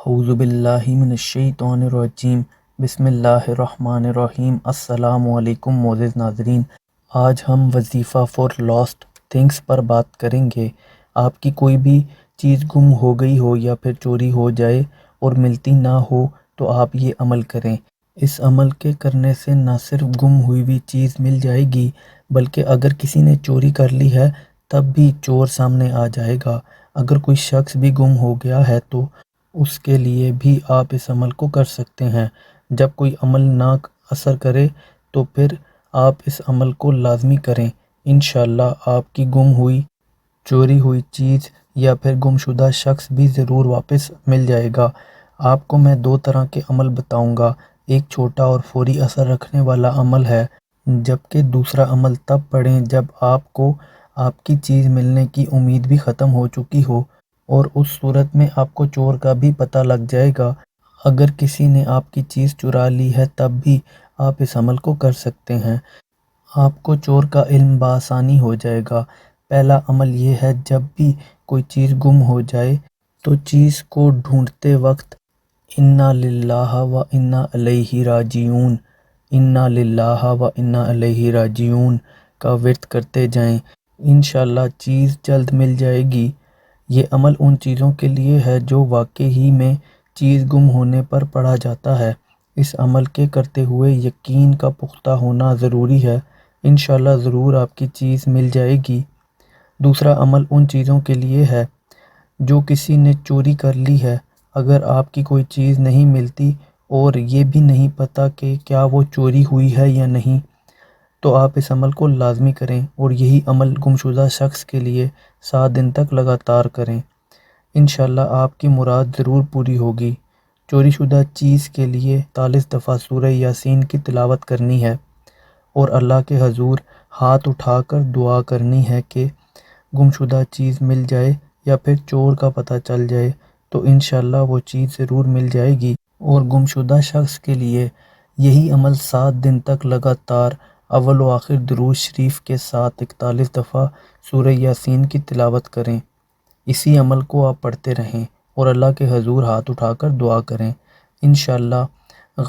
اعوذ باللہ من الشیطان الرجیم، بسم اللہ الرحمن الرحیم۔ السلام علیکم معزز ناظرین، آج ہم وظیفہ فار لاسٹ تھنگس پر بات کریں گے۔ آپ کی کوئی بھی چیز گم ہو گئی ہو یا پھر چوری ہو جائے اور ملتی نہ ہو تو آپ یہ عمل کریں۔ اس عمل کے کرنے سے نہ صرف گم ہوئی چیز مل جائے گی بلکہ اگر کسی نے چوری کر لی ہے تب بھی چور سامنے آ جائے گا۔ اگر کوئی شخص بھی گم ہو گیا ہے تو اس کے لیے بھی آپ اس عمل کو کر سکتے ہیں۔ جب کوئی عمل نہ اثر کرے تو پھر آپ اس عمل کو لازمی کریں، انشاءاللہ آپ کی گم ہوئی، چوری ہوئی چیز یا پھر گم شدہ شخص بھی ضرور واپس مل جائے گا۔ آپ کو میں دو طرح کے عمل بتاؤں گا، ایک چھوٹا اور فوری اثر رکھنے والا عمل ہے، جبکہ دوسرا عمل تب پڑھیں جب آپ کو آپ کی چیز ملنے کی امید بھی ختم ہو چکی ہو، اور اس صورت میں آپ کو چور کا بھی پتہ لگ جائے گا۔ اگر کسی نے آپ کی چیز چرا لی ہے تب بھی آپ اس عمل کو کر سکتے ہیں، آپ کو چور کا علم بآسانی ہو جائے گا۔ پہلا عمل یہ ہے، جب بھی کوئی چیز گم ہو جائے تو چیز کو ڈھونڈتے وقت انا للہ و انا الیہ راجعون، انا للہ و انا الیہ راجعون کا ورد کرتے جائیں، انشاءاللہ چیز جلد مل جائے گی۔ یہ عمل ان چیزوں کے لیے ہے جو واقعی میں چیز گم ہونے پر پڑھا جاتا ہے۔ اس عمل کے کرتے ہوئے یقین کا پختہ ہونا ضروری ہے، انشاءاللہ ضرور آپ کی چیز مل جائے گی۔ دوسرا عمل ان چیزوں کے لیے ہے جو کسی نے چوری کر لی ہے۔ اگر آپ کی کوئی چیز نہیں ملتی اور یہ بھی نہیں پتہ کہ کیا وہ چوری ہوئی ہے یا نہیں، تو آپ اس عمل کو لازمی کریں اور یہی عمل گمشدہ شخص کے لیے 7 دن تک لگاتار کریں، انشاءاللہ آپ کی مراد ضرور پوری ہوگی۔ چوری شدہ چیز کے لیے 43 دفعہ سورہ یاسین کی تلاوت کرنی ہے اور اللہ کے حضور ہاتھ اٹھا کر دعا کرنی ہے کہ گمشدہ چیز مل جائے یا پھر چور کا پتہ چل جائے تو انشاءاللہ وہ چیز ضرور مل جائے گی، اور گمشدہ شخص کے لیے یہی عمل 7 دن تک لگاتار اول و آخر درود شریف کے ساتھ 41 دفعہ سورہ یاسین کی تلاوت کریں۔ اسی عمل کو آپ پڑھتے رہیں اور اللہ کے حضور ہاتھ اٹھا کر دعا کریں، انشاءاللہ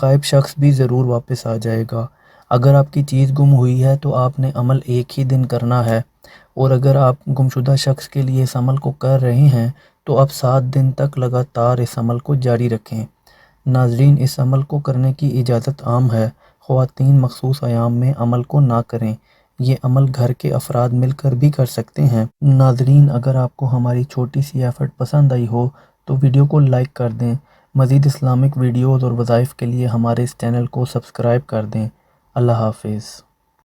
غائب شخص بھی ضرور واپس آ جائے گا۔ اگر آپ کی چیز گم ہوئی ہے تو آپ نے عمل ایک ہی دن کرنا ہے، اور اگر آپ گمشدہ شخص کے لیے اس عمل کو کر رہے ہیں تو آپ 7 دن تک لگاتار اس عمل کو جاری رکھیں۔ ناظرین، اس عمل کو کرنے کی اجازت عام ہے، خواتین مخصوص ایام میں عمل کو نہ کریں۔ یہ عمل گھر کے افراد مل کر بھی کر سکتے ہیں۔ ناظرین، اگر آپ کو ہماری چھوٹی سی ایفرٹ پسند آئی ہو تو ویڈیو کو لائک کر دیں۔ مزید اسلامک ویڈیوز اور وظائف کے لیے ہمارے اس چینل کو سبسکرائب کر دیں۔ اللہ حافظ۔